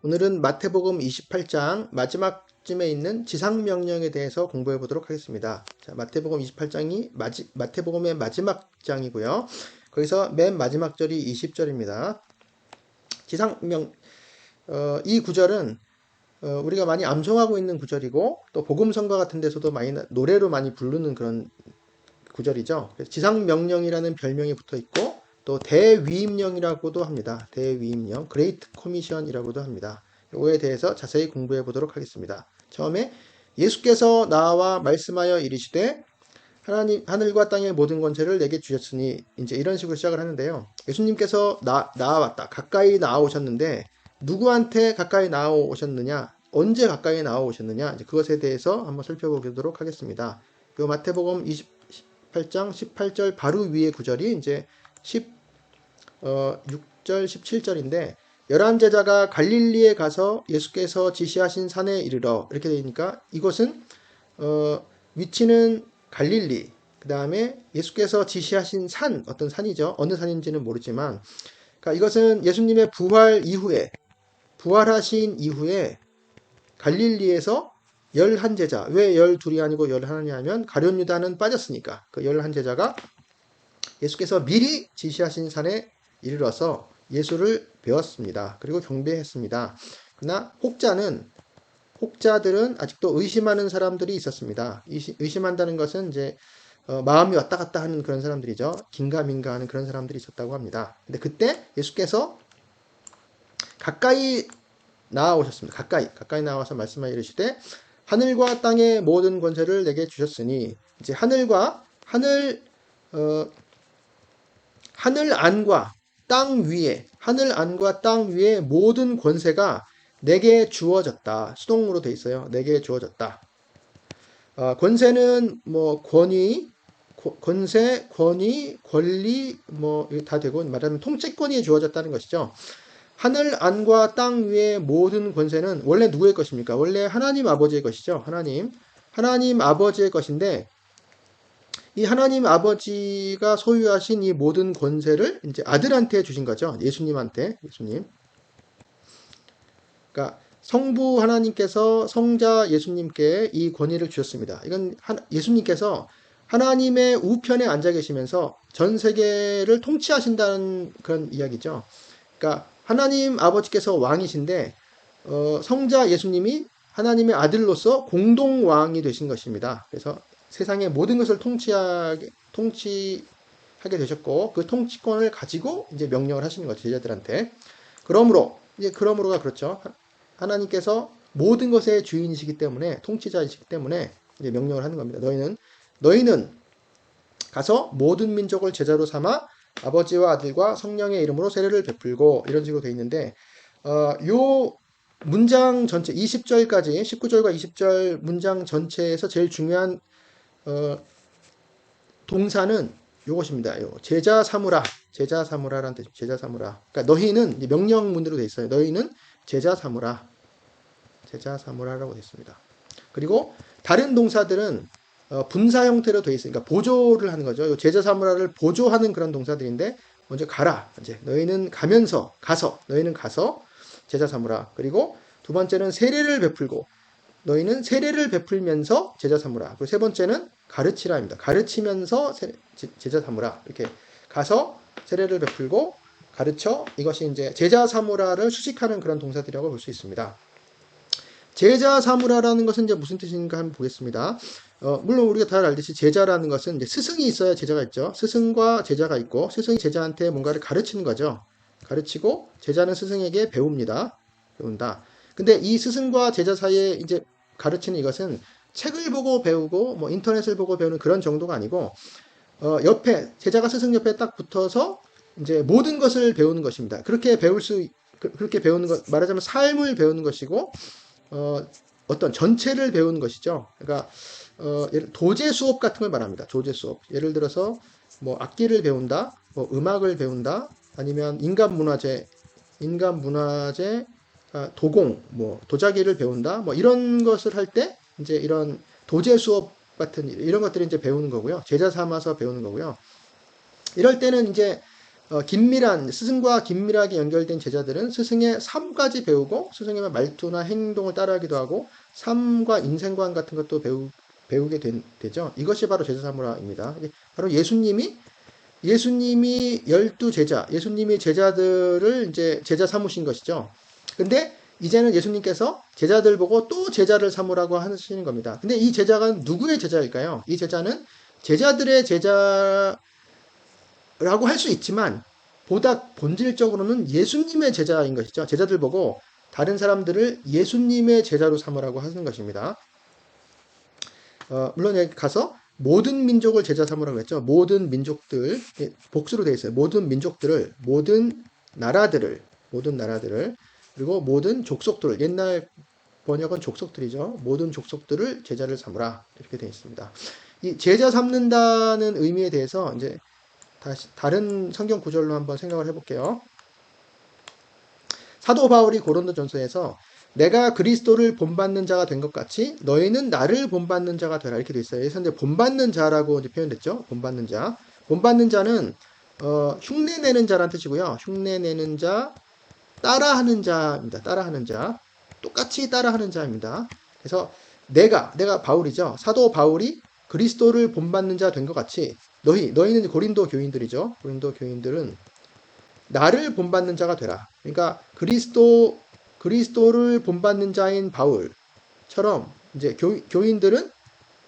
오늘은 마태복음 28장 마지막쯤에 있는 지상명령에 대해서 공부해 보도록 하겠습니다. 자, 마태복음 28장이 마태복음의 마지막 장이고요. 거기서 맨 마지막 절이 20절입니다. 지상명 이 구절은 우리가 많이 암송하고 있는 구절이고 또 복음성가 같은 데서도 많이 노래로 많이 부르는 그런 구절이죠. 지상명령이라는 별명이 붙어 있고 또 대위임령이라고도 합니다. 대위임령, 그레이트 커미션이라고도 합니다. 이거에 대해서 자세히 공부해 보도록 하겠습니다. 처음에 예수께서 나와 말씀하여 이르시되 하나님 하늘과 땅의 모든 권세를 내게 주셨으니 이제 이런 식으로 시작을 하는데요. 예수님께서 나아왔다. 가까이 나아오셨는데 누구한테 가까이 나아오셨느냐? 언제 가까이 나아오셨느냐? 이제 그것에 대해서 한번 살펴보도록 하겠습니다. 그 마태복음 28장 18절 바로 위에 구절이 이제 6절 17절인데 11제자가 갈릴리에 가서 예수께서 지시하신 산에 이르러 이렇게 되니까 이곳은 위치는 갈릴리, 그 다음에 예수께서 지시하신 산, 어떤 산이죠. 어느 산인지는 모르지만 그러니까 이것은 예수님의 부활하신 이후에 갈릴리에서 11제자, 왜 12이 아니고 11이 하면 가룟 유다는 빠졌으니까 그 11제자가 예수께서 미리 지시하신 산에 이르러서 예수를 배웠습니다. 그리고 경배했습니다. 그러나 혹자들은 아직도 의심하는 사람들이 있었습니다. 의심한다는 것은 이제 마음이 왔다 갔다 하는 그런 사람들이죠. 긴가민가 하는 그런 사람들이 있었다고 합니다. 근데 그때 예수께서 가까이 나아오셨습니다. 가까이 나와서 말씀하여 이르시되 하늘과 땅의 모든 권세를 내게 주셨으니 이제 하늘 안과 땅 위에 모든 권세가 내게 주어졌다. 수동으로 돼 있어요. 내게 주어졌다. 권세는 뭐 권세, 권위, 권리 뭐 다 되고 말하면 통치권이 주어졌다는 것이죠. 하늘 안과 땅 위의 모든 권세는 원래 누구의 것입니까? 원래 하나님 아버지의 것이죠. 하나님 아버지의 것인데 이 하나님 아버지가 소유하신 이 모든 권세를 이제 아들한테 주신 거죠. 예수님. 그러니까 성부 하나님께서 성자 예수님께 이 권위를 주셨습니다. 이건 예수님께서 하나님의 우편에 앉아 계시면서 전 세계를 통치하신다는 그런 이야기죠. 그러니까 하나님 아버지께서 왕이신데 성자 예수님이 하나님의 아들로서 공동 왕이 되신 것입니다. 그래서 세상의 모든 것을 통치하게 되셨고 그 통치권을 가지고 이제 명령을 하시는 거죠. 제자들한테. 그러므로가 그렇죠. 하나님께서 모든 것의 주인이시기 때문에 통치자이시기 때문에 이제 명령을 하는 겁니다. 너희는 가서 모든 민족을 제자로 삼아 아버지와 아들과 성령의 이름으로 세례를 베풀고 이런 식으로 돼 있는데 요 문장 전체 20절까지 19절과 20절 문장 전체에서 제일 중요한 동사는 요것입니다. 제자 삼으라라는 뜻. 제자 삼으라. 그러니까 너희는 명령문으로 돼 있어요. 너희는 제자 삼으라라고 돼 있습니다. 그리고 다른 동사들은 분사 형태로 돼 있으니까 보조를 하는 거죠. 제자 삼으라를 보조하는 그런 동사들인데 먼저 가라. 이제 너희는 가서 제자 삼으라. 그리고 두 번째는 세례를 베풀고 너희는 세례를 베풀면서 제자 삼으라. 그리고 세 번째는 가르치라입니다. 가르치면서 제자 삼으라. 이렇게 가서 세례를 베풀고 가르쳐 이것이 이제 제자 삼으라를 수식하는 그런 동사들이라고 볼 수 있습니다. 제자 삼으라라는 것은 이제 무슨 뜻인가 한번 보겠습니다. 물론 우리가 다 알듯이 제자라는 것은 이제 스승이 있어야 제자가 있죠. 스승과 제자가 있고 스승이 제자한테 뭔가를 가르치는 거죠. 가르치고 제자는 스승에게 배운다. 근데 이 스승과 제자 사이에 이제 가르치는 이것은 책을 보고 배우고 뭐 인터넷을 보고 배우는 그런 정도가 아니고 옆에 제자가 스승 옆에 딱 붙어서 이제 모든 것을 배우는 것입니다. 그렇게 배우는 것 말하자면 삶을 배우는 것이고 어떤 전체를 배우는 것이죠. 그러니까 도제 수업 같은 걸 말합니다. 도제 수업. 예를 들어서 뭐 악기를 배운다, 뭐 음악을 배운다, 아니면 인간 문화재, 도공, 뭐 도자기를 배운다, 뭐 이런 것을 할 때 이제 이런 도제 수업 같은 이런 것들을 이제 배우는 거고요. 제자 삼아서 배우는 거고요. 이럴 때는 이제 긴밀한 스승과 긴밀하게 연결된 제자들은 스승의 삶까지 배우고 스승의 말투나 행동을 따라하기도 하고 삶과 인생관 같은 것도 배우게 되죠. 이것이 바로 제자 사무라입니다. 바로 예수님이 12제자, 예수님이 제자들을 이제 제자 삼으신 것이죠. 근데 이제는 예수님께서 제자들 보고 또 제자를 삼으라고 하시는 겁니다. 근데 이 제자가 누구의 제자일까요? 이 제자는 제자들의 제자라고 할 수 있지만 보다 본질적으로는 예수님의 제자인 것이죠. 제자들 보고 다른 사람들을 예수님의 제자로 삼으라고 하는 것입니다. 물론 여기 가서 모든 민족을 제자 삼으라고 했죠. 모든 민족들, 복수로 되어 있어요. 모든 민족들을, 모든 나라들을, 그리고 모든 족속들을, 옛날 번역은 족속들이죠. 모든 족속들을 제자를 삼으라. 이렇게 되어 있습니다. 이 제자 삼는다는 의미에 대해서 이제 다시 다른 성경 구절로 한번 생각을 해볼게요. 사도 바울이 고린도전서에서 내가 그리스도를 본받는 자가 된 것 같이 너희는 나를 본받는 자가 되라 이렇게 돼 있어요. 그래서 이제 본받는 자라고 이제 표현됐죠. 본받는 자. 본받는 자는 흉내내는 자란 뜻이고요. 흉내내는 자, 따라하는 자입니다. 따라하는 자. 똑같이 따라하는 자입니다. 그래서 내가 바울이죠. 사도 바울이 그리스도를 본받는 자 된 것 같이 너희는 고린도 교인들이죠. 고린도 교인들은 나를 본받는 자가 되라. 그러니까 그리스도를 본받는 자인 바울처럼 이제 교인들은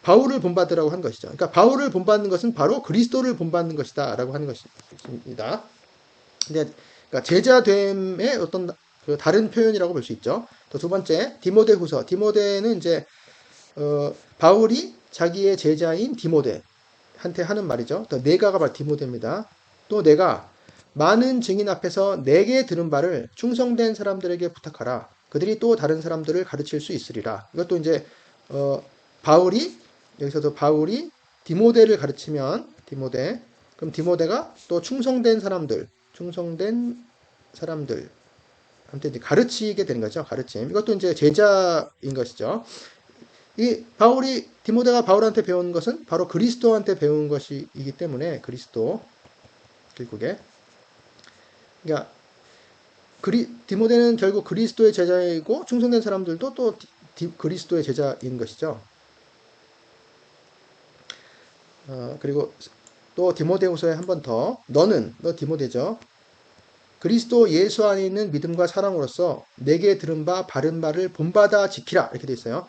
바울을 본받으라고 한 것이죠. 그러니까 바울을 본받는 것은 바로 그리스도를 본받는 것이다라고 하는 것입니다. 근데 그러니까 제자됨의 어떤 그 다른 표현이라고 볼 수 있죠. 또 두 번째 디모데후서. 디모데는 이제 바울이 자기의 제자인 디모데한테 하는 말이죠. 또 내가가 바로 디모데입니다. 또 내가 많은 증인 앞에서 내게 들은 바를 충성된 사람들에게 부탁하라. 그들이 또 다른 사람들을 가르칠 수 있으리라. 이것도 이제 여기서도 바울이 디모데를 가르치면 그럼 디모데가 또 충성된 사람들한테 이제 가르치게 되는 거죠. 가르침. 이것도 이제 제자인 것이죠. 이 디모데가 바울한테 배운 것은 바로 그리스도한테 배운 것이기 때문에 그리스도 결국에 그러니까 디모데는 결국 그리스도의 제자이고 충성된 사람들도 또 그리스도의 제자인 것이죠. 그리고 또 디모데후서에 한 번 더 너 디모데죠. 그리스도 예수 안에 있는 믿음과 사랑으로서 내게 들은 바 바른 말을 본받아 지키라 이렇게 돼 있어요.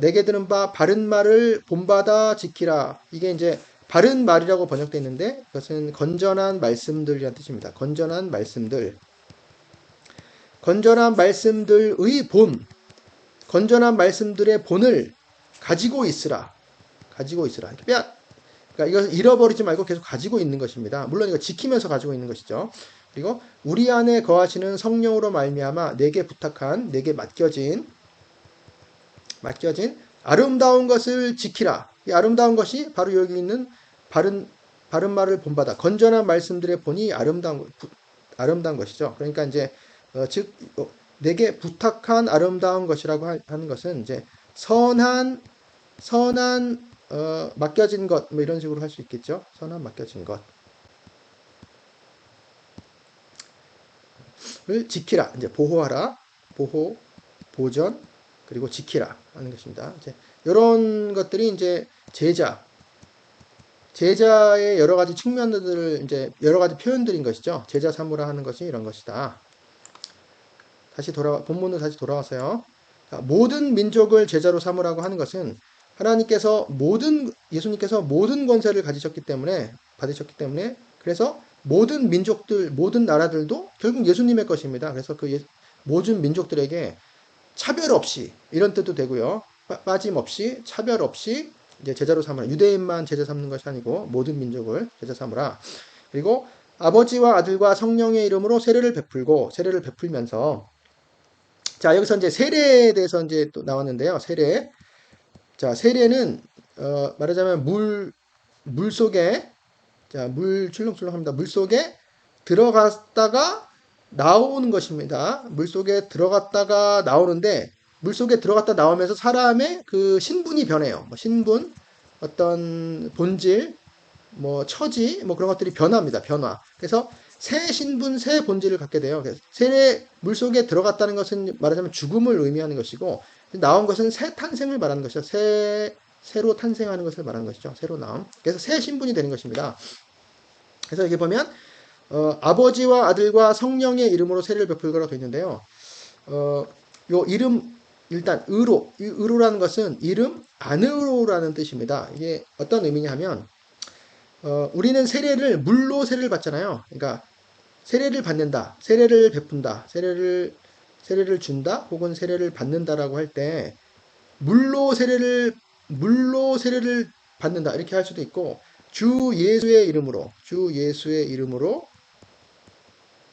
내게 들은 바 바른 말을 본받아 지키라. 이게 이제 바른 말이라고 번역되어 있는데 그것은 건전한 말씀들이라는 뜻입니다. 건전한 말씀들의 건전한 말씀들의 본을 가지고 있으라. 그러니까 이것을 잃어버리지 말고 계속 가지고 있는 것입니다. 물론 이거 지키면서 가지고 있는 것이죠. 그리고 우리 안에 거하시는 성령으로 말미암아 내게 맡겨진 아름다운 것을 지키라. 이 아름다운 것이 바로 여기 있는 바른 말을 본받아 건전한 말씀들의 본이 아름다운 것이죠. 그러니까 이제 내게 부탁한 아름다운 것이라고 하는 것은 이제 선한 맡겨진 것 뭐 이런 식으로 할 수 있겠죠. 선한 맡겨진 것을 지키라. 이제 보호하라. 보전 그리고 지키라 하는 것입니다. 이제 이런 것들이 이제 제자의 여러 가지 측면들을 이제 여러 가지 표현들인 것이죠. 제자 삼으라 하는 것이 이런 것이다. 본문으로 다시 돌아와서요. 모든 민족을 제자로 삼으라고 하는 것은 예수님께서 모든 권세를 받으셨기 때문에 그래서 모든 민족들, 모든 나라들도 결국 예수님의 것입니다. 그래서 모든 민족들에게 차별 없이 이런 뜻도 되고요. 빠짐없이 차별 없이 이제 제자로 삼으라. 유대인만 제자 삼는 것이 아니고 모든 민족을 제자 삼으라. 그리고 아버지와 아들과 성령의 이름으로 세례를 베풀면서 자, 여기서 이제 세례에 대해서 이제 또 나왔는데요. 세례는 말하자면 물 속에 물 출렁출렁합니다. 물 속에 들어갔다가 나오는 것입니다. 물 속에 들어갔다가 나오는데 물 속에 들어갔다 나오면서 사람의 그 신분이 변해요. 신분, 어떤 본질, 뭐 처지, 뭐 그런 것들이 변화입니다. 변화. 그래서 새 신분, 새 본질을 갖게 돼요. 새 물속에 들어갔다는 것은 말하자면 죽음을 의미하는 것이고, 나온 것은 새 탄생을 말하는 것이죠. 새로 탄생하는 것을 말하는 것이죠. 새로 나옴. 그래서 새 신분이 되는 것입니다. 그래서 여기 보면 아버지와 아들과 성령의 이름으로 세례를 베풀거라고 되어 있는데요. 요 이름 일단 의로라는 것은 이름 안으로라는 뜻입니다. 이게 어떤 의미냐 하면 우리는 세례를 물로 세례를 받잖아요. 그러니까 세례를 받는다, 세례를 베푼다, 세례를 준다, 혹은 세례를 받는다라고 할 때 물로 세례를 받는다 이렇게 할 수도 있고 주 예수의 이름으로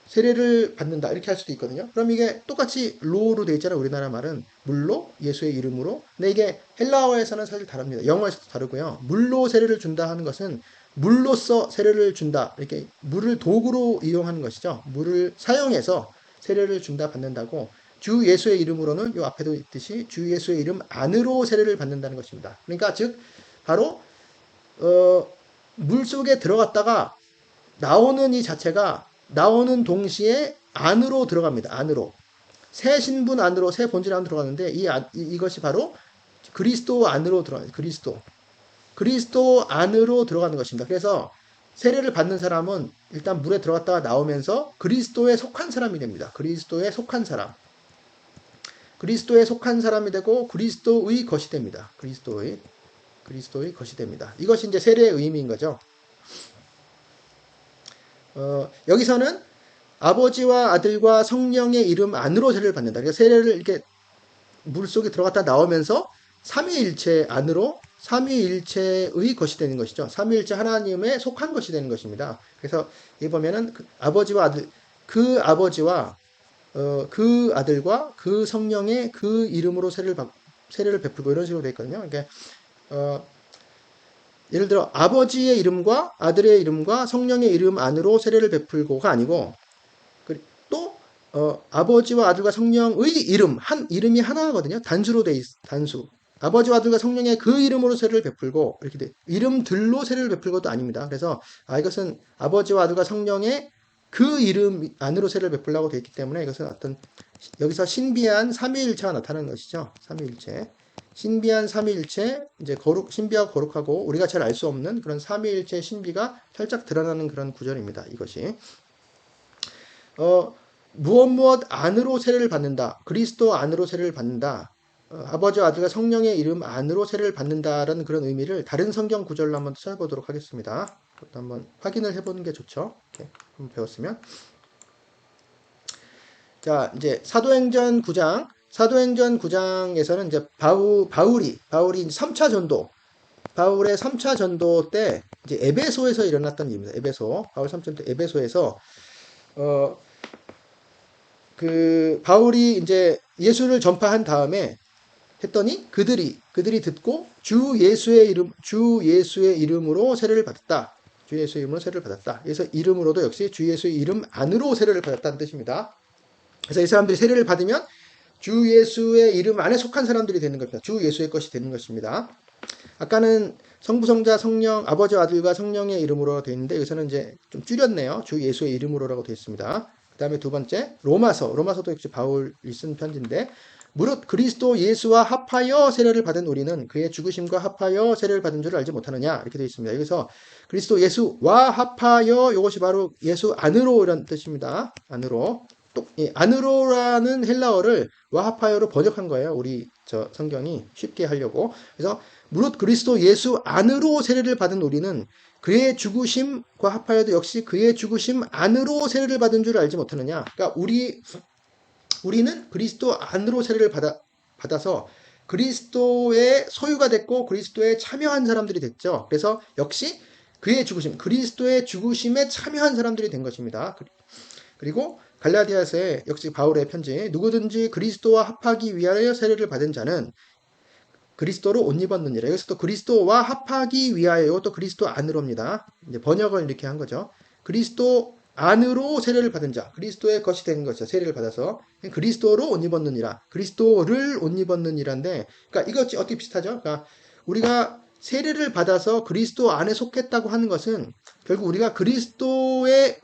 세례를 받는다 이렇게 할 수도 있거든요. 그럼 이게 똑같이 로로 되어 있잖아요. 우리나라 말은 물로 예수의 이름으로. 근데 이게 헬라어에서는 사실 다릅니다. 영어에서도 다르고요. 물로 세례를 준다 하는 것은 물로써 세례를 준다. 이렇게 물을 도구로 이용하는 것이죠. 물을 사용해서 세례를 준다 받는다고 주 예수의 이름으로는 이 앞에도 있듯이 주 예수의 이름 안으로 세례를 받는다는 것입니다. 그러니까 즉 바로 물 속에 들어갔다가 나오는 이 자체가 나오는 동시에 안으로 들어갑니다. 안으로. 새 신분 안으로, 새 본질 안으로 들어가는데 이것이 바로 그리스도 안으로 들어가요. 그리스도 안으로 들어가는 것입니다. 그래서 세례를 받는 사람은 일단 물에 들어갔다가 나오면서 그리스도에 속한 사람이 됩니다. 그리스도에 속한 사람이 되고 그리스도의 것이 됩니다. 그리스도의 것이 됩니다. 이것이 이제 세례의 의미인 거죠. 여기서는 아버지와 아들과 성령의 이름 안으로 세례를 받는다. 그러니까 세례를 이렇게 물속에 들어갔다 나오면서 삼위일체 안으로 삼위일체의 것이 되는 것이죠. 삼위일체 하나님에 속한 것이 되는 것입니다. 그래서 여기 보면은 아버지와 아들, 그 아버지와 그 아들과 그 성령의 그 이름으로 세례를 베풀고 이런 식으로 되어 있거든요. 그러니까 예를 들어 아버지의 이름과 아들의 이름과 성령의 이름 안으로 세례를 베풀고가 아니고 또 아버지와 아들과 성령의 이름이 하나거든요. 단수. 아버지와 아들과 성령의 그 이름으로 세례를 베풀고 이렇게 돼. 이름들로 세례를 베풀고도 아닙니다. 그래서 이것은 아버지와 아들과 성령의 그 이름 안으로 세례를 베풀라고 되어 있기 때문에 이것은 여기서 신비한 삼위일체가 나타나는 것이죠. 삼위일체. 신비한 삼위일체, 이제 신비하고 거룩하고 우리가 잘 알 수 없는 그런 삼위일체의 신비가 살짝 드러나는 그런 구절입니다. 이것이. 무엇 안으로 세례를 받는다. 그리스도 안으로 세례를 받는다. 아버지와 아들과 성령의 이름 안으로 세례를 받는다라는 그런 의미를 다른 성경 구절로 한번 찾아보도록 하겠습니다. 그것도 한번 확인을 해보는 게 좋죠. 이렇게 한번 배웠으면. 자, 이제 사도행전 9장에서는 이제 바울이 3차 전도, 바울의 3차 전도 때 이제 에베소에서 일어났던 일입니다. 바울 3차 전도 에베소에서 그 바울이 이제 예수를 전파한 다음에 했더니 그들이 듣고 주 예수의 이름으로 세례를 받았다. 주 예수의 이름으로 세례를 받았다. 그래서 이름으로도 역시 주 예수의 이름 안으로 세례를 받았다는 뜻입니다. 그래서 이 사람들이 세례를 받으면 주 예수의 이름 안에 속한 사람들이 되는 겁니다. 주 예수의 것이 되는 것입니다. 아까는 성부, 성자, 성령, 아버지와 아들과 성령의 이름으로 되어 있는데 여기서는 이제 좀 줄였네요. 주 예수의 이름으로라고 되어 있습니다. 그 다음에 두 번째 로마서도 역시 바울이 쓴 편지인데 무릇 그리스도 예수와 합하여 세례를 받은 우리는 그의 죽으심과 합하여 세례를 받은 줄을 알지 못하느냐 이렇게 되어 있습니다. 여기서 그리스도 예수와 합하여 이것이 바로 예수 안으로 이런 뜻입니다. 안으로라는 헬라어를 와하파요로 번역한 거예요. 우리 성경이 쉽게 하려고. 그래서 무릇 그리스도 예수 안으로 세례를 받은 우리는 그의 죽으심과 합하여도 역시 그의 죽으심 안으로 세례를 받은 줄 알지 못하느냐. 그러니까 우리는 그리스도 안으로 세례를 받아서 그리스도의 소유가 됐고 그리스도에 참여한 사람들이 됐죠. 그래서 역시 그리스도의 죽으심에 참여한 사람들이 된 것입니다. 그리고 갈라디아서에 역시 바울의 편지 누구든지 그리스도와 합하기 위하여 세례를 받은 자는 그리스도로 옷 입었느니라. 여기서 또 그리스도와 합하기 위하여 또 그리스도 안으로입니다. 이제 번역을 이렇게 한 거죠. 그리스도 안으로 세례를 받은 자, 그리스도의 것이 된 것이죠. 세례를 받아서 그리스도로 옷 입었느니라. 그리스도를 옷 입었느니라인데, 그러니까 이것이 어떻게 비슷하죠? 그러니까 우리가 세례를 받아서 그리스도 안에 속했다고 하는 것은 결국 우리가 그리스도를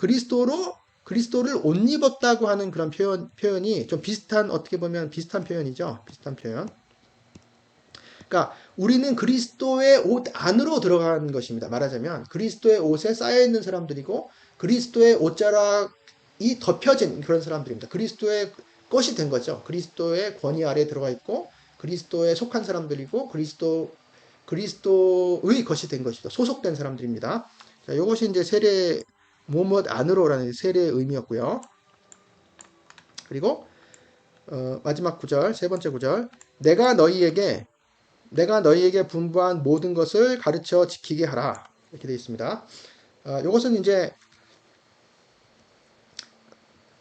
옷 입었다고 하는 그런 표현이 좀 비슷한, 어떻게 보면 비슷한 표현이죠. 비슷한 표현. 그러니까 우리는 그리스도의 옷 안으로 들어간 것입니다. 말하자면 그리스도의 옷에 쌓여 있는 사람들이고 그리스도의 옷자락이 덮여진 그런 사람들입니다. 그리스도의 것이 된 거죠. 그리스도의 권위 아래에 들어가 있고 그리스도에 속한 사람들이고 그리스도의 것이 된 것이죠. 소속된 사람들입니다. 자, 이것이 이제 세례 무엇 안으로라는 세례의 의미였고요. 그리고 마지막 구절, 세 번째 구절. 내가 너희에게 분부한 모든 것을 가르쳐 지키게 하라. 이렇게 되어 있습니다. 이것은 이제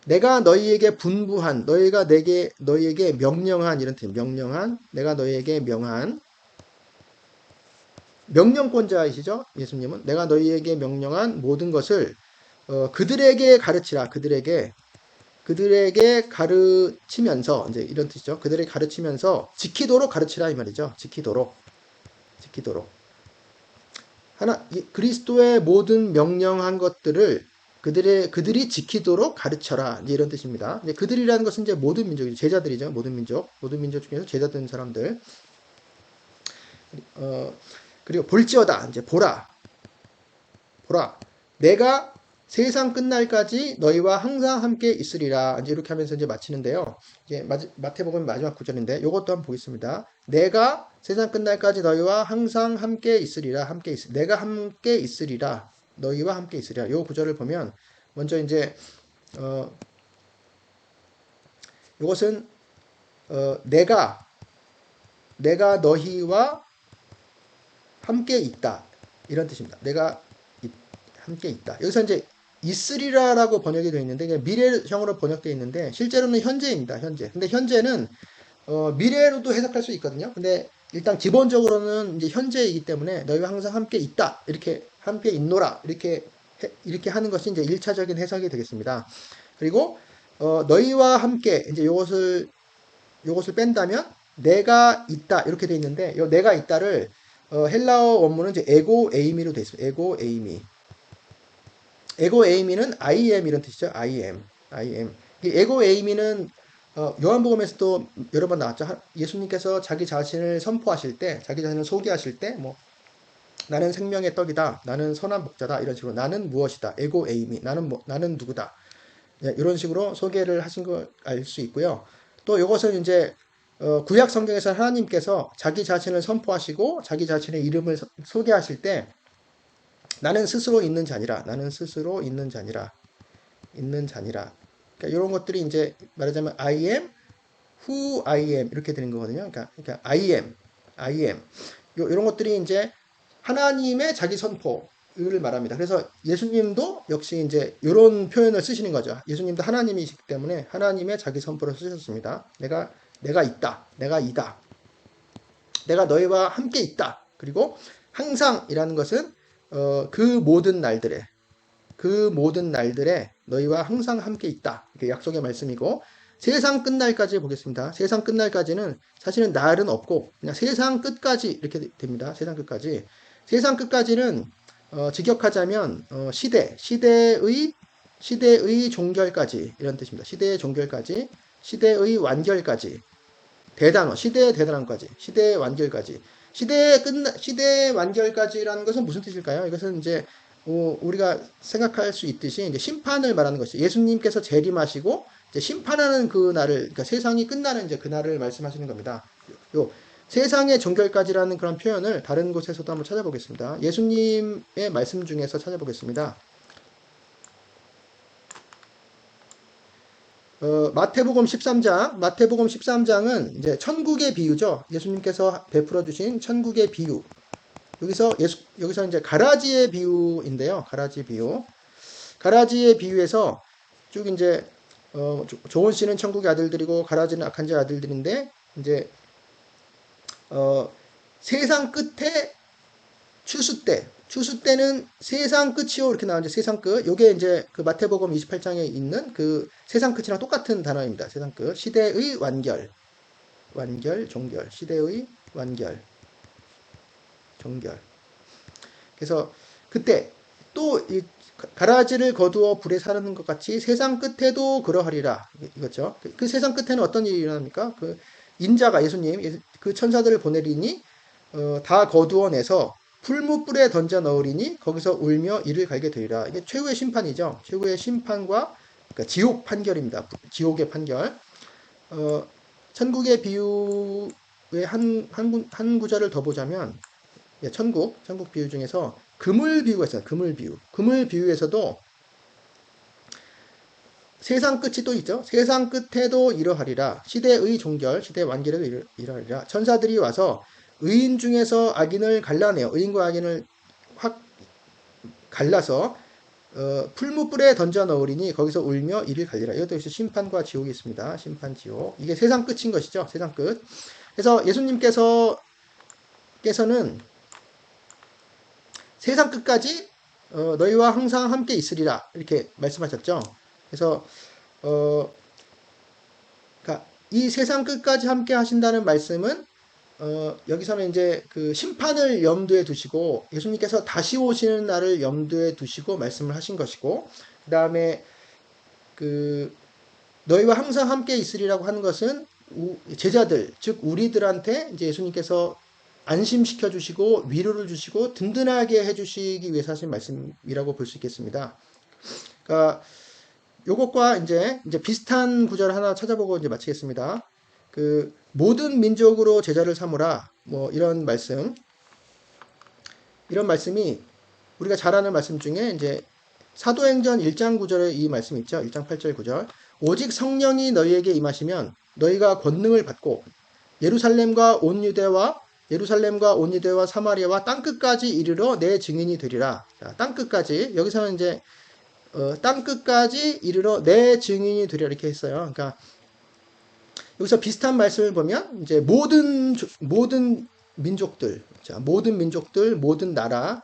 내가 너희에게 분부한, 너희에게 명령한, 이런 뜻, 명령한, 내가 너희에게 명한, 명령권자이시죠? 예수님은. 내가 너희에게 명령한 모든 것을 그들에게 가르치라. 그들에게 가르치면서, 이제 이런 뜻이죠. 그들에게 가르치면서 지키도록 가르치라 이 말이죠. 지키도록. 그리스도의 모든 명령한 것들을 그들이 지키도록 가르쳐라. 이제 이런 뜻입니다. 이제 그들이라는 것은 이제 모든 민족이죠. 제자들이죠. 모든 민족 중에서 제자된 사람들. 그리고 볼지어다. 이제 보라. 내가 세상 끝날까지 너희와 항상 함께 있으리라. 이제 이렇게 하면서 이제 마치는데요. 이제 마태복음 마지막 구절인데 이것도 한번 보겠습니다. 내가 세상 끝날까지 너희와 항상 함께 있으리라. 내가 함께 있으리라. 너희와 함께 있으리라. 이 구절을 보면 먼저 이제 이것은 내가 너희와 함께 있다. 이런 뜻입니다. 내가 함께 있다. 여기서 이제 있으리라라고 번역이 되어 있는데 미래형으로 번역되어 있는데 실제로는 현재입니다. 근데 현재는 미래로도 해석할 수 있거든요. 근데 일단 기본적으로는 이제 현재이기 때문에 너희와 항상 함께 있다. 이렇게 함께 있노라. 이렇게 하는 것이 이제 1차적인 해석이 되겠습니다. 그리고 너희와 함께 이제 요것을 뺀다면 내가 있다. 이렇게 되어 있는데 요 내가 있다를 헬라어 원문은 이제 에고 에이미로 되어 있습니다. 에고 에이미는 I am 이런 뜻이죠. I am. 이 에고 에이미는 요한복음에서도 여러 번 나왔죠. 예수님께서 자기 자신을 선포하실 때, 자기 자신을 소개하실 때, 나는 생명의 떡이다. 나는 선한 목자다. 이런 식으로 나는 무엇이다. 에고 에이미. 나는 누구다. 이런 식으로 소개를 하신 걸 알 수 있고요. 또 이것은 이제 구약 성경에서 하나님께서 자기 자신을 선포하시고 자기 자신의 이름을 소개하실 때 나는 스스로 있는 자니라. 그러니까 이런 것들이 이제 말하자면 I am who I am 이렇게 되는 거거든요. 그러니까 I am. 이런 것들이 이제 하나님의 자기 선포를 말합니다. 그래서 예수님도 역시 이제 이런 표현을 쓰시는 거죠. 예수님도 하나님이시기 때문에 하나님의 자기 선포를 쓰셨습니다. 내가 있다. 내가 이다. 내가 너희와 함께 있다. 그리고 항상이라는 것은 그 모든 날들에 너희와 항상 함께 있다. 이게 약속의 말씀이고 세상 끝날까지 보겠습니다. 세상 끝날까지는 사실은 날은 없고 그냥 세상 끝까지 이렇게 됩니다. 세상 끝까지는 직역하자면 시대의 종결까지 이런 뜻입니다. 시대의 종결까지, 시대의 완결까지, 시대의 대단함까지, 시대의 완결까지. 시대의 완결까지라는 것은 무슨 뜻일까요? 이것은 이제 우리가 생각할 수 있듯이 이제 심판을 말하는 것이죠. 예수님께서 재림하시고 이제 심판하는 그 날을, 그러니까 세상이 끝나는 이제 그 날을 말씀하시는 겁니다. 요 세상의 종결까지라는 그런 표현을 다른 곳에서도 한번 찾아보겠습니다. 예수님의 말씀 중에서 찾아보겠습니다. 마태복음 13장은 이제 천국의 비유죠. 예수님께서 베풀어 주신 천국의 비유. 여기서 이제 가라지의 비유인데요. 가라지의 비유에서 쭉 이제 좋은 씨는 천국의 아들들이고 가라지는 악한 자의 아들들인데 이제 세상 끝에 추수 때는 세상 끝이요 이렇게 나오는데 세상 끝. 요게 이제 그 마태복음 28장에 있는 그 세상 끝이랑 똑같은 단어입니다. 세상 끝. 시대의 완결, 종결, 시대의 완결. 정결. 그래서 그때 또 이 가라지를 거두어 불에 사르는 것 같이 세상 끝에도 그러하리라. 이거죠. 그 세상 끝에는 어떤 일이 일어납니까? 그 인자가 예수님 그 천사들을 보내리니 다 거두어내서 풀무불에 던져 넣으리니 거기서 울며 이를 갈게 되리라. 이게 최후의 심판이죠. 최후의 심판과 그러니까 지옥 판결입니다. 지옥의 판결. 천국의 비유의 한 구절을 더 보자면 천국 비유 중에서 그물 비유가 있어요. 그물 비유. 그물 비유에서도 세상 끝이 또 있죠. 세상 끝에도 이러하리라. 시대의 종결, 시대 완결에도 이러하리라. 천사들이 와서 의인 중에서 악인을 갈라내요. 의인과 악인을 확 갈라서 풀무불에 던져 넣으리니 거기서 울며 이를 갈리라. 이것도 역시 심판과 지옥이 있습니다. 심판, 지옥. 이게 세상 끝인 것이죠. 세상 끝. 그래서 예수님께서는 세상 끝까지 너희와 항상 함께 있으리라 이렇게 말씀하셨죠. 그래서 그러니까 이 세상 끝까지 함께 하신다는 말씀은 여기서는 이제 그 심판을 염두에 두시고 예수님께서 다시 오시는 날을 염두에 두시고 말씀을 하신 것이고, 그 다음에 그 너희와 항상 함께 있으리라고 하는 것은 제자들, 즉 우리들한테 이제 예수님께서 안심시켜 주시고 위로를 주시고 든든하게 해주시기 위해서 하신 말씀이라고 볼 수 있겠습니다. 그러니까 요것과 이제 비슷한 구절 하나 찾아보고 이제 마치겠습니다. 그 모든 민족으로 제자를 삼으라, 뭐 이런 말씀이 우리가 잘 아는 말씀 중에 이제 사도행전 1장 9절에 이 말씀 있죠. 1장 8절 9절. 오직 성령이 너희에게 임하시면 너희가 권능을 받고 예루살렘과 온 유대와 사마리아와 땅끝까지 이르러 내 증인이 되리라. 자, 땅끝까지. 여기서는 이제 땅끝까지 이르러 내 증인이 되리라 이렇게 했어요. 그러니까 여기서 비슷한 말씀을 보면 이제 모든 민족들, 모든 나라를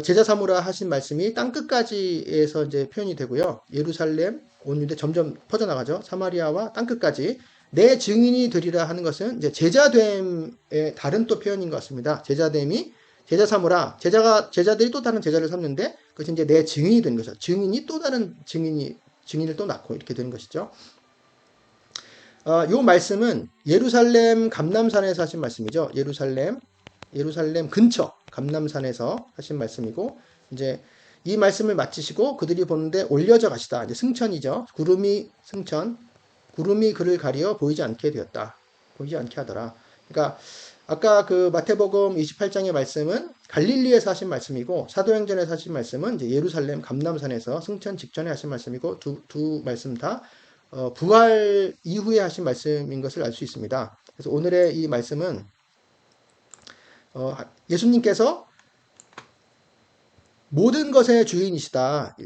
제자 삼으라 하신 말씀이 땅끝까지에서 이제 표현이 되고요. 예루살렘, 온 유대 점점 퍼져나가죠. 사마리아와 땅끝까지 내 증인이 되리라 하는 것은 이제 제자됨의 다른 또 표현인 것 같습니다. 제자됨이 제자 삼으라, 제자들이 또 다른 제자를 삼는데 그것이 이제 내 증인이 되는 거죠. 증인이 또 다른 증인을 또 낳고 이렇게 되는 것이죠. 요 말씀은 예루살렘 감람산에서 하신 말씀이죠. 예루살렘 근처 감람산에서 하신 말씀이고, 이제 이 말씀을 마치시고 그들이 보는데 올려져 가시다. 이제 승천이죠. 구름이 그를 가리어 보이지 않게 되었다. 보이지 않게 하더라. 그러니까 아까 그 마태복음 28장의 말씀은 갈릴리에서 하신 말씀이고, 사도행전에서 하신 말씀은 이제 예루살렘 감람산에서 승천 직전에 하신 말씀이고, 두 말씀 다 부활 이후에 하신 말씀인 것을 알 수 있습니다. 그래서 오늘의 이 말씀은 예수님께서 모든 것의 주인이시다.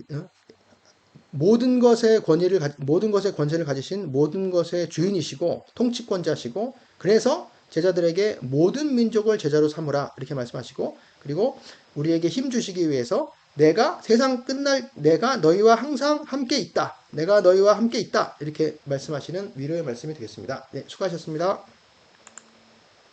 모든 것의 권세를 가지신 모든 것의 주인이시고 통치권자시고, 그래서 제자들에게 모든 민족을 제자로 삼으라 이렇게 말씀하시고, 그리고 우리에게 힘 주시기 위해서 내가 세상 끝날 내가 너희와 항상 함께 있다. 이렇게 말씀하시는 위로의 말씀이 되겠습니다. 네, 수고하셨습니다.